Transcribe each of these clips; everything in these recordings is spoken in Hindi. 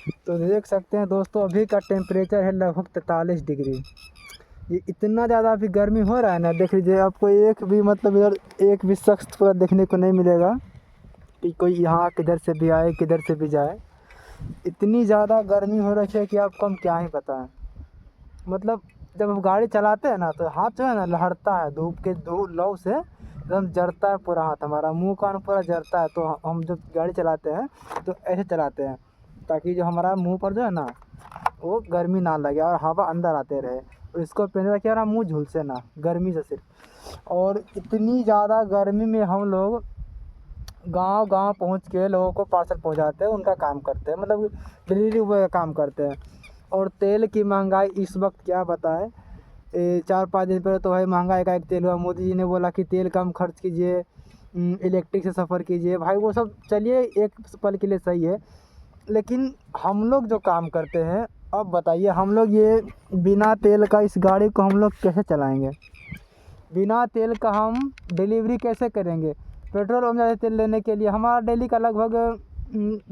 तो देख सकते हैं दोस्तों, अभी का टेम्परेचर है लगभग 43 डिग्री। ये इतना ज़्यादा अभी गर्मी हो रहा है ना, देख लीजिए आपको एक भी मतलब इधर एक भी शख्स पूरा देखने को नहीं मिलेगा कि कोई यहाँ किधर से भी आए किधर से भी जाए। इतनी ज़्यादा गर्मी हो रही है कि आपको हम क्या ही बताएं। मतलब जब हम गाड़ी चलाते हैं ना तो हाथ जो है ना लहरता है, धूप के लौ से एकदम जलता है पूरा हाथ, हमारा मुंह कान पूरा जलता है। तो हम जब गाड़ी चलाते हैं तो ऐसे चलाते हैं ताकि जो हमारा मुंह पर जो है ना वो गर्मी ना लगे और हवा अंदर आते रहे, और इसको पहने रखे हमारा मुँह झुलसे ना गर्मी से सिर्फ। और इतनी ज़्यादा गर्मी में हम लोग गांव-गांव पहुंच के लोगों को पार्सल पहुंचाते हैं, उनका काम करते हैं, मतलब डिलीवरी बॉय का काम करते हैं। और तेल की महंगाई इस वक्त क्या बताएं, 4-5 दिन पहले तो भाई महंगाई का एक तेल हुआ, मोदी जी ने बोला कि तेल कम खर्च कीजिए, इलेक्ट्रिक से सफ़र कीजिए। भाई वो सब चलिए एक पल के लिए सही है, लेकिन हम लोग जो काम करते हैं, अब बताइए हम लोग ये बिना तेल का इस गाड़ी को हम लोग कैसे चलाएँगे? बिना तेल का हम डिलीवरी कैसे करेंगे? पेट्रोल पंप जाते तेल लेने के लिए हमारा डेली का लगभग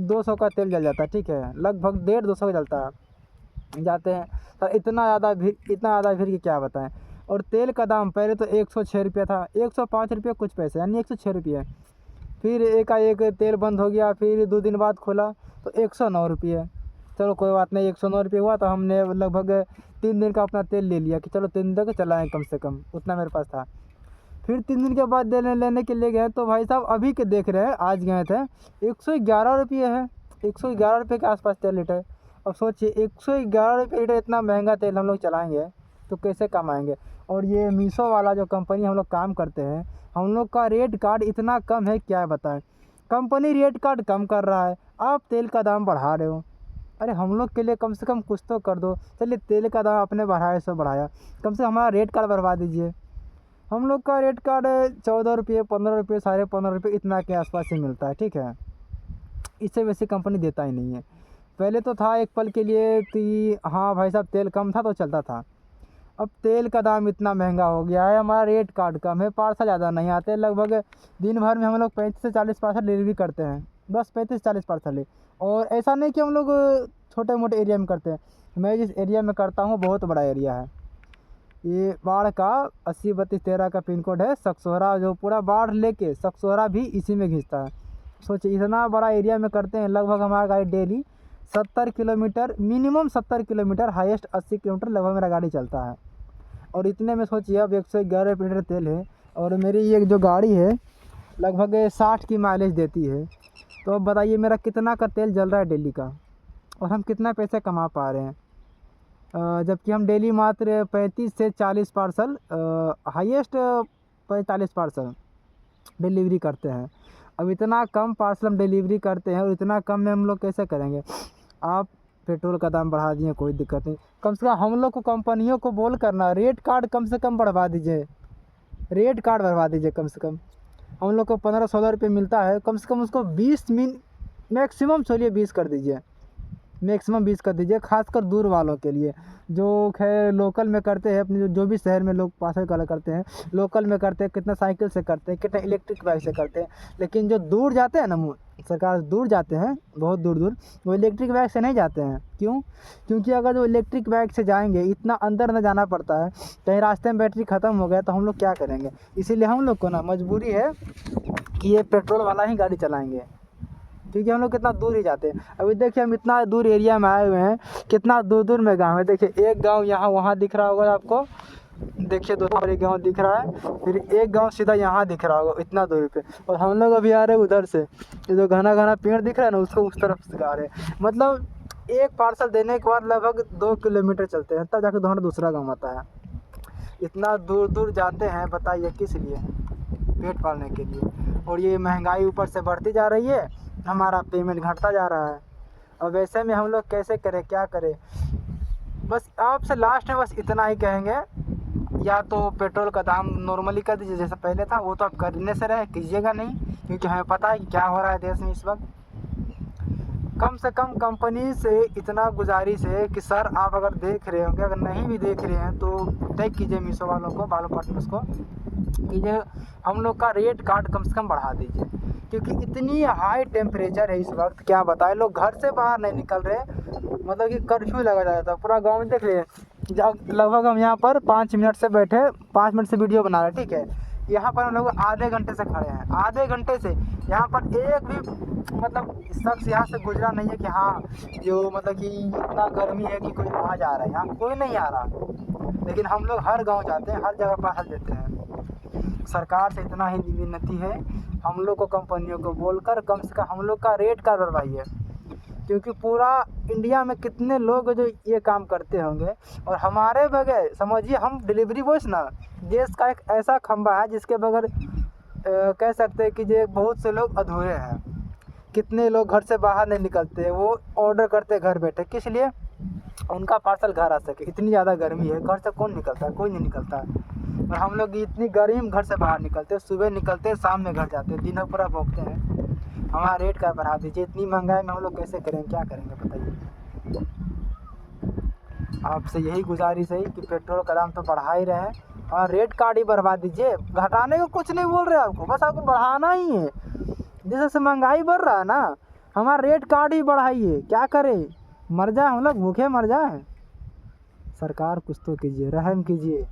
200 का तेल जल जाता है, ठीक है, लगभग 150 का जलता है। जाते हैं तो इतना ज़्यादा भीड़ कि क्या बताएं। और तेल का दाम पहले तो 106 रुपये था, 105 रुपये कुछ पैसे, यानी 106 रुपये। फिर एकाएक तेल बंद हो गया, फिर 2 दिन बाद खोला तो 109 रुपये। चलो कोई बात नहीं, 109 रुपये हुआ तो हमने लगभग 3 दिन का अपना तेल ले लिया कि चलो 3 दिन तक चलाएँ, कम से कम उतना मेरे पास था। फिर 3 दिन के बाद लेने के लिए गए तो भाई साहब अभी के देख रहे हैं, आज गए थे 111 रुपये है, 111 रुपये के आसपास तेल लीटर। अब सोचिए 111 रुपये लीटर इतना महंगा तेल हम लोग चलाएँगे तो कैसे कमाएँगे। और ये मीशो वाला जो कंपनी हम लोग काम करते हैं, हम लोग का रेट कार्ड इतना कम है क्या बताएं। कंपनी रेट कार्ड कम कर रहा है, आप तेल का दाम बढ़ा रहे हो। अरे हम लोग के लिए कम से कम कुछ तो कर दो। चलिए तेल का दाम आपने बढ़ाया सो बढ़ाया, कम से कम हमारा रेट कार्ड बढ़वा दीजिए। हम लोग का रेट कार्ड 14 रुपये, 15 रुपये, 15.5 रुपये इतना के आसपास ही मिलता है, ठीक है। इससे वैसे कंपनी देता ही नहीं है। पहले तो था एक पल के लिए कि हाँ भाई साहब तेल कम था तो चलता था। अब तेल का दाम इतना महंगा हो गया है, हमारा रेट कार्ड कम है, पार्सल ज़्यादा नहीं आते। लगभग दिन भर में हम लोग 35 से 40 पार्सल डिलीवरी करते हैं, बस 35-40 पार्सल ही। और ऐसा नहीं कि हम लोग छोटे मोटे एरिया में करते हैं। मैं जिस एरिया में करता हूँ बहुत बड़ा एरिया है। ये बाढ़ का 80-32-13 का पिन कोड है, सकसोहरा, जो पूरा बाढ़ लेके सकसोहरा भी इसी में घिसता है। सोचिए इतना बड़ा एरिया में करते हैं। लगभग हमारा गाड़ी daily 70 kilometre, minimum 70 kilometre, highest 80 kilometre लगभग मेरा गाड़ी चलता है। और इतने में सोचिए अब 111 रुपये लीटर तेल है, और मेरी ये जो गाड़ी है लगभग 60 की माइलेज देती है। तो अब बताइए मेरा कितना का तेल जल रहा है डेली का, और हम कितना पैसे कमा पा रहे हैं। जबकि हम डेली मात्र 35 से 40 पार्सल, हाईएस्ट 45 पार्सल डिलीवरी करते हैं। अब इतना कम पार्सल हम डिलीवरी करते हैं और इतना कम में हम लोग कैसे करेंगे। आप पेट्रोल का दाम बढ़ा दिए, कोई दिक्कत नहीं, कम से कम हम लोग को कंपनियों को बोल करना रेट कार्ड कम से कम बढ़वा दीजिए, रेट कार्ड बढ़वा दीजिए। कम से कम हम लोग को 15-16 रुपये मिलता है, कम से कम उसको 20 मैक्सिमम, चलिए 20 कर दीजिए, मैक्सिमम 20 कर दीजिए, खासकर दूर वालों के लिए। जो खैर लोकल में करते हैं अपने, जो भी शहर में लोग पार्सल कलर करते हैं, लोकल में करते हैं, कितना साइकिल से करते हैं, कितना इलेक्ट्रिक बाइक से करते हैं। लेकिन जो दूर जाते हैं ना, सरकार दूर जाते हैं बहुत दूर दूर, वो इलेक्ट्रिक बाइक से नहीं जाते हैं। क्यों? क्योंकि अगर जो इलेक्ट्रिक बाइक से जाएंगे इतना अंदर न जाना पड़ता है, कहीं रास्ते में बैटरी ख़त्म हो गया तो हम लोग क्या करेंगे। इसीलिए हम लोग को ना मजबूरी है कि ये पेट्रोल वाला ही गाड़ी चलाएँगे, क्योंकि हम लोग कितना दूर ही जाते हैं। अभी देखिए हम इतना दूर एरिया में आए हुए हैं, कितना दूर दूर में गांव है। देखिए एक गांव यहाँ वहाँ दिख रहा होगा आपको, देखिए दूसरा गांव दिख रहा है, फिर एक गांव सीधा यहाँ दिख रहा होगा, इतना दूरी पे। और हम लोग अभी आ रहे हैं उधर से, ये जो घना घना पेड़ दिख रहा है ना, उसको उस तरफ से आ रहे हैं। मतलब एक पार्सल देने के बाद लगभग 2 किलोमीटर चलते हैं, तब जाकर हमारा दूसरा गाँव आता है। इतना दूर दूर जाते हैं, बताइए किस लिए, पेट पालने के लिए। और ये महंगाई ऊपर से बढ़ती जा रही है, हमारा पेमेंट घटता जा रहा है। अब ऐसे में हम लोग कैसे करें, क्या करें। बस आपसे लास्ट में बस इतना ही कहेंगे, या तो पेट्रोल का दाम नॉर्मली कर दीजिए जैसा पहले था, वो तो आप करने से रहे, कीजिएगा नहीं, क्योंकि हमें पता है कि क्या हो रहा है देश में इस वक्त। कम से कम कंपनी से इतना गुजारिश है कि सर आप अगर देख रहे होंगे, अगर नहीं भी देख रहे हैं तो टैग कीजिए मीशो वालों को, बालो पार्टनर्स को, कि जो हम लोग का रेट कार्ड कम से कम बढ़ा दीजिए। क्योंकि इतनी हाई टेम्परेचर है इस वक्त, क्या बताएं, लोग घर से बाहर नहीं निकल रहे, मतलब कि कर्फ्यू लगा जाता था पूरा गांव में। देख लिए जब लगभग हम यहाँ पर 5 मिनट से बैठे, 5 मिनट से वीडियो बना रहे, ठीक है, यहाँ पर हम लोग आधे घंटे से खड़े हैं, आधे घंटे से यहाँ पर एक भी मतलब शख्स यहाँ से गुजरा नहीं है कि हाँ जो मतलब कि इतना गर्मी है कि कोई आ जा रहा है, यहाँ कोई नहीं आ रहा। लेकिन हम लोग हर गांव जाते हैं, हर जगह पर हल देते हैं। सरकार से इतना ही विनती है, हम लोग को कंपनियों को बोलकर कम से कम हम लोग का रेट का बढ़वाइए, क्योंकि पूरा इंडिया में कितने लोग जो ये काम करते होंगे, और हमारे बगैर समझिए हम डिलीवरी बॉयज ना देश का एक ऐसा खंभा है जिसके बगैर कह सकते हैं कि ये बहुत से लोग अधूरे हैं। कितने लोग घर से बाहर नहीं निकलते, वो ऑर्डर करते घर बैठे, किस लिए, उनका पार्सल घर आ सके। इतनी ज़्यादा गर्मी है, घर से कौन निकलता है, कोई नहीं निकलता है। और हम लोग इतनी गर्मी में घर से बाहर निकलते, सुबह निकलते शाम में घर जाते, दिन पूरा भोगते हैं। हमारा रेट का बढ़ा दीजिए, इतनी महंगाई में हम लोग कैसे करेंगे, क्या करेंगे बताइए। आपसे यही गुजारिश है कि पेट्रोल का दाम तो बढ़ा ही रहे हैं, और रेट कार्ड ही बढ़वा दीजिए। घटाने को कुछ नहीं बोल रहे आपको, बस आपको बढ़ाना ही है। जैसे महंगाई बढ़ रहा है ना, हमारा रेट कार्ड ही बढ़ाइए, क्या करें, मर जाए हम लोग, भूखे मर जाए। सरकार कुछ तो कीजिए, रहम कीजिए।